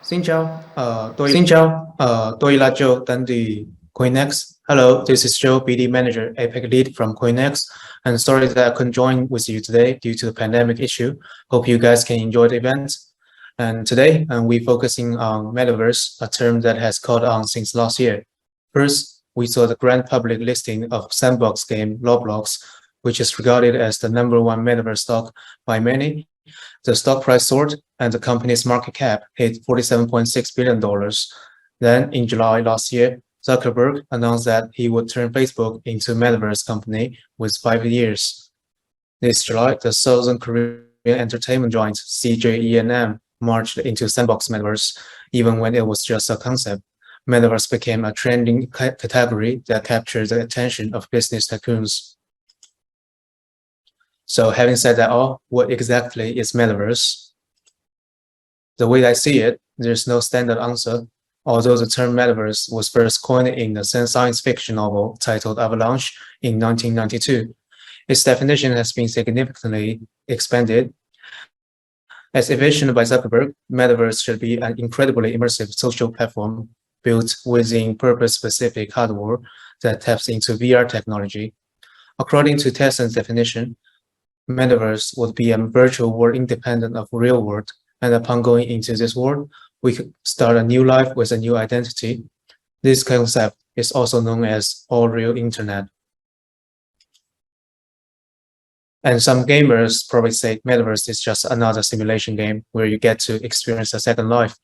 Xin chào, tôi là Joe đến từ CoinEx. Hello, this is Joe, BD Manager, APEC Lead from CoinEx. And sorry that I couldn't join with you today due to the pandemic issue. Hope you guys can enjoy the event. And today, we're focusing on Metaverse, a term that has caught on since last year. First, we saw the grand public listing of sandbox game Roblox, which is regarded as the #1 Metaverse stock by many. The stock price soared and the company's market cap hit $47.6 billion. Then in July last year, Zuckerberg announced that he would turn Facebook into a Metaverse company with 5 years. This July, the Southern Korean entertainment giant CJENM marched into sandbox Metaverse, even when it was just a concept. Metaverse became a trending category that captured the attention of business tycoons. So having said that all, what exactly is Metaverse? The way I see it, there's no standard answer. Although the term Metaverse was first coined in the science fiction novel titled Avalanche in 1992, its definition has been significantly expanded. As envisioned by Zuckerberg, Metaverse should be an incredibly immersive social platform built within purpose-specific hardware that taps into VR technology. According to Tesla's definition, Metaverse would be a virtual world independent of real world, and upon going into this world, we could start a new life with a new identity. This concept is also known as All Real Internet. And some gamers probably say Metaverse is just another simulation game where you get to experience a second life.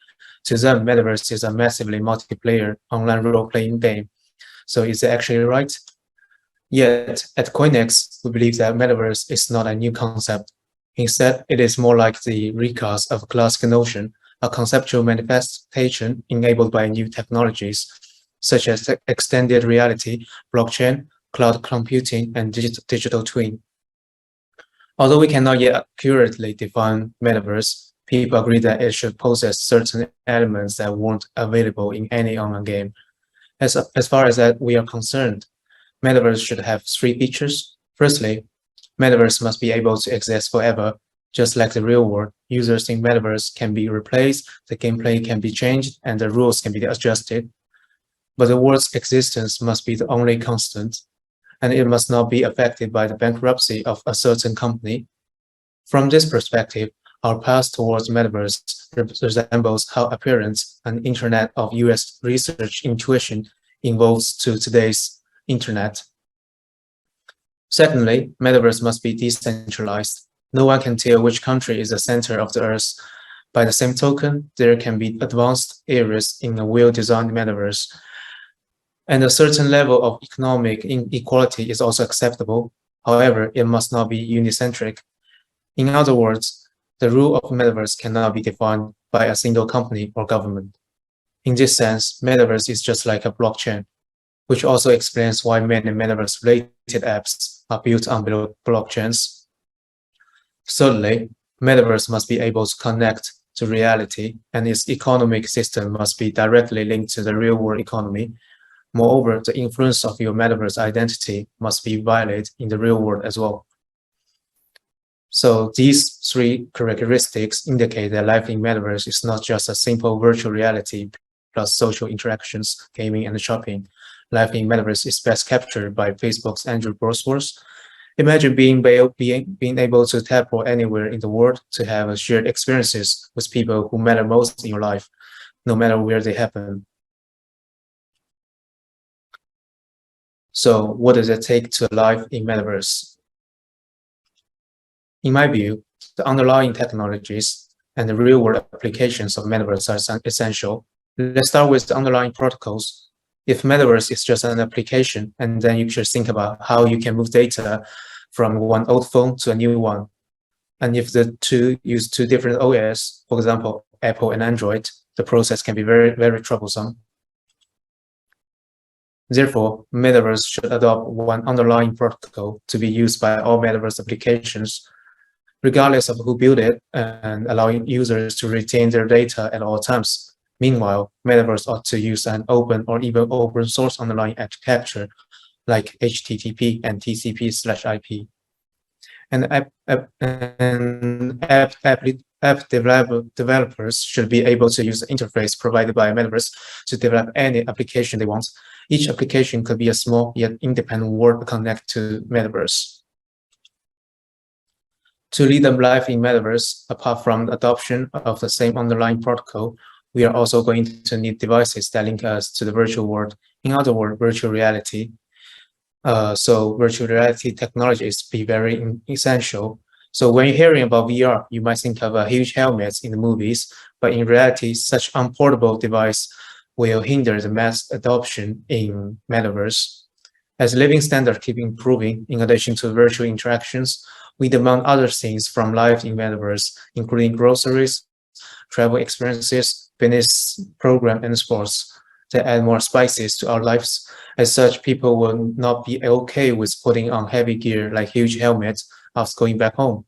To them, Metaverse is a massively multiplayer online role-playing game. So is it actually right? Yet, at CoinEx, we believe that Metaverse is not a new concept. Instead, it is more like the recast of a classic notion, a conceptual manifestation enabled by new technologies, such as extended reality, blockchain, cloud computing, and digital twin. Although we cannot yet accurately define Metaverse, people agree that it should possess certain elements that weren't available in any online game. As far as that we are concerned, Metaverse should have 3 features. Firstly, Metaverse must be able to exist forever. Just like the real world, users in Metaverse can be replaced, the gameplay can be changed, and the rules can be adjusted. But the world's existence must be the only constant, and it must not be affected by the bankruptcy of a certain company. From this perspective, our path towards Metaverse resembles how appearance and Internet of US research intuition evolves to today's Internet. Secondly, Metaverse must be decentralized. No one can tell which country is the center of the Earth. By the same token, there can be advanced areas in a well-designed Metaverse. And a certain level of economic inequality is also acceptable. However, it must not be unicentric. In other words, the rule of Metaverse cannot be defined by a single company or government. In this sense, Metaverse is just like a blockchain, which also explains why many Metaverse-related apps are built on blockchains. Thirdly, Metaverse must be able to connect to reality, and its economic system must be directly linked to the real-world economy. Moreover, the influence of your Metaverse identity must be valid in the real world as well. So these 3 characteristics indicate that life in Metaverse is not just a simple virtual reality plus social interactions, gaming, and shopping. Life in Metaverse is best captured by Facebook's Andrew Brosworth. Imagine being able to tap anywhere in the world to have shared experiences with people who matter most in your life, no matter where they happen. So what does it take to live in Metaverse? In my view, the underlying technologies and the real-world applications of Metaverse are essential. Let's start with the underlying protocols. If Metaverse is just an application, and then you should think about how you can move data from one old phone to a new one. And if the two use 2 different OS, for example, Apple and Android, the process can be very, very troublesome. Therefore, Metaverse should adopt one underlying protocol to be used by all Metaverse applications, regardless of who built it, and allowing users to retain their data at all times. Meanwhile, Metaverse ought to use an open or even open source underlying architecture like HTTP and TCP/IP. and app developers should be able to use the interface provided by Metaverse to develop any application they want. Each application could be a small yet independent world connected to Metaverse. To lead them live in Metaverse, apart from the adoption of the same underlying protocol, we are also going to need devices that link us to the virtual world. In other words, virtual reality. So virtual reality technologies be very essential. So when you're hearing about VR, you might think of huge helmets in the movies, but in reality, such unportable device will hinder the mass adoption in Metaverse. As living standards keep improving, in addition to virtual interactions, we demand other things from life in Metaverse, including groceries, travel experiences, fitness program, and sports that add more spices to our lives. As such, people will not be okay with putting on heavy gear like huge helmets after going back home.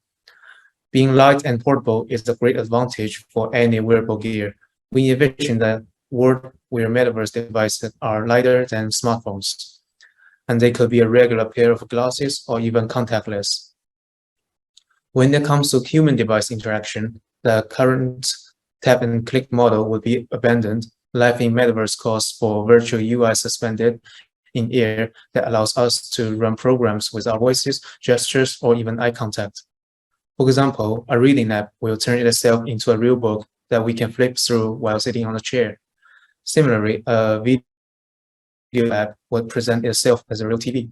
Being light and portable is a great advantage for any wearable gear. We envision that world where Metaverse devices are lighter than smartphones, and they could be a regular pair of glasses or even contactless. When it comes to human-device interaction, the current tap-and-click model will be abandoned. Life in Metaverse calls for virtual UI suspended in air that allows us to run programs with our voices, gestures, or even eye contact. For example, a reading app will turn itself into a real book that we can flip through while sitting on a chair. Similarly, a video app will present itself as a real TV.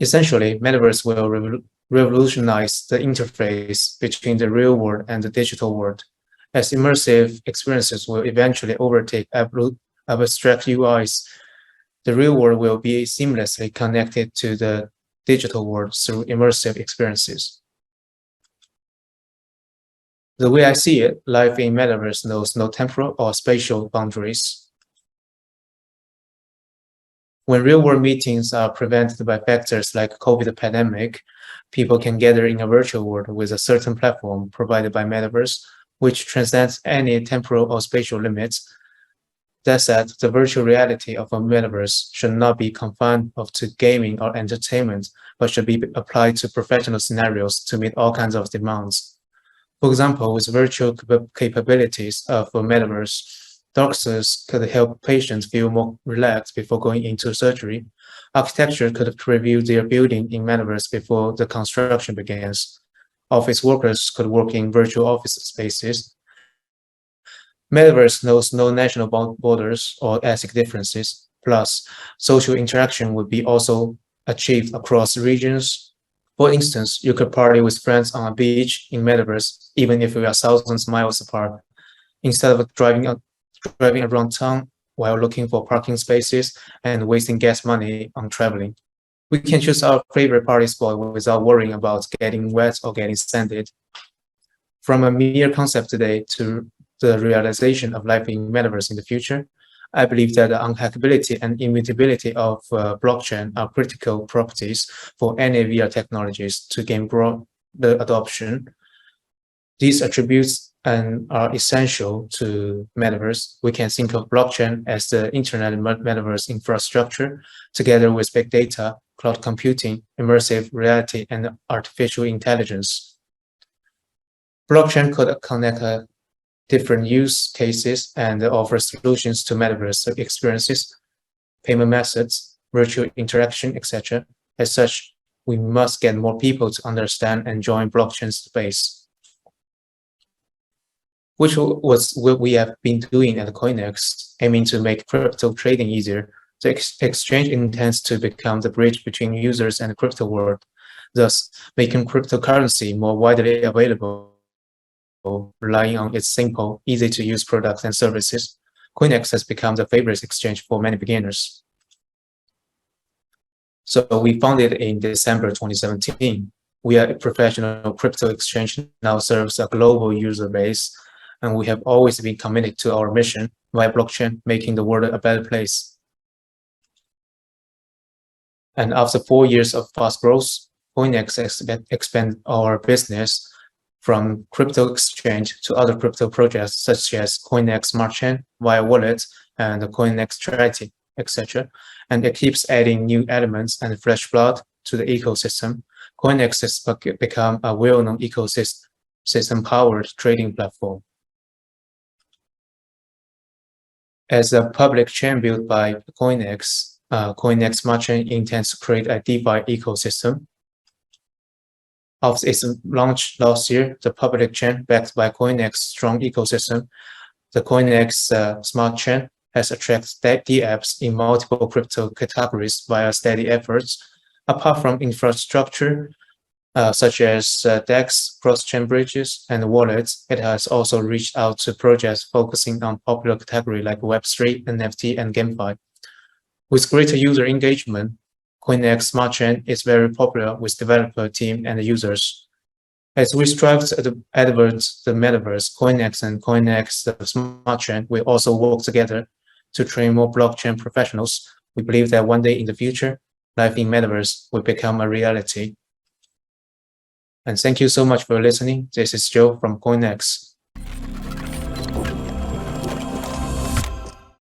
Essentially, Metaverse will revolutionize the interface between the real world and the digital world, as immersive experiences will eventually overtake abstract UIs. The real world will be seamlessly connected to the digital world through immersive experiences. The way I see it, life in Metaverse knows no temporal or spatial boundaries. When real-world meetings are prevented by factors like COVID pandemic, people can gather in a virtual world with a certain platform provided by Metaverse, which transcends any temporal or spatial limits. That said, the virtual reality of a Metaverse should not be confined to gaming or entertainment, but should be applied to professional scenarios to meet all kinds of demands. For example, with virtual capabilities of a Metaverse, doctors could help patients feel more relaxed before going into surgery. Architecture could preview their building in Metaverse before the construction begins. Office workers could work in virtual office spaces. Metaverse knows no national borders or ethnic differences. Plus, social interaction would be also achieved across regions. For instance, you could party with friends on a beach in Metaverse, even if we are thousands of miles apart. Instead of driving around town while looking for parking spaces and wasting gas money on traveling. We can choose our favorite party spot without worrying about getting wet or getting sanded. From a mere concept today to the realization of life in Metaverse in the future, I believe that the unhackability and immutability of blockchain are critical properties for any VR technologies to gain broad adoption. These attributes are essential to Metaverse. We can think of blockchain as the internet Metaverse infrastructure, together with big data, cloud computing, immersive reality, and artificial intelligence. Blockchain could connect different use cases and offer solutions to Metaverse experiences, payment methods, virtual interaction, etc. As such, we must get more people to understand and join blockchain space, which was what we have been doing at CoinEx, aiming to make crypto trading easier. The exchange intends to become the bridge between users and the crypto world, thus making cryptocurrency more widely available, relying on its simple, easy-to-use products and services. CoinEx has become the favorite exchange for many beginners. So we founded in December 2017. We are a professional crypto exchange now serves a global user base, and we have always been committed to our mission via blockchain, making the world a better place. And after 4 years of fast growth, CoinEx expand our business from crypto exchange to other crypto projects such as CoinEx Smart Chain, via wallet, and the CoinEx Charity, etc. And it keeps adding new elements and fresh blood to the ecosystem CoinEx has become a well-known ecosystem-powered trading platform. As a public chain built by CoinEx, CoinEx Smart Chain intends to create a DeFi ecosystem. After its launch last year, the public chain backed by CoinEx strong ecosystem, the CoinEx Smart Chain has attracted DApps in multiple crypto categories via steady efforts. Apart from infrastructure, such as DEX, cross-chain bridges, and wallets, it has also reached out to projects focusing on popular categories like Web3, NFT, and GameFi. With greater user engagement, CoinEx Smart Chain is very popular with developer team and users. As we strive to advance the Metaverse, CoinEx and CoinEx Smart Chain will also work together to train more blockchain professionals. We believe that one day in the future, life in Metaverse will become a reality. And thank you so much for listening. This is Joe from CoinEx.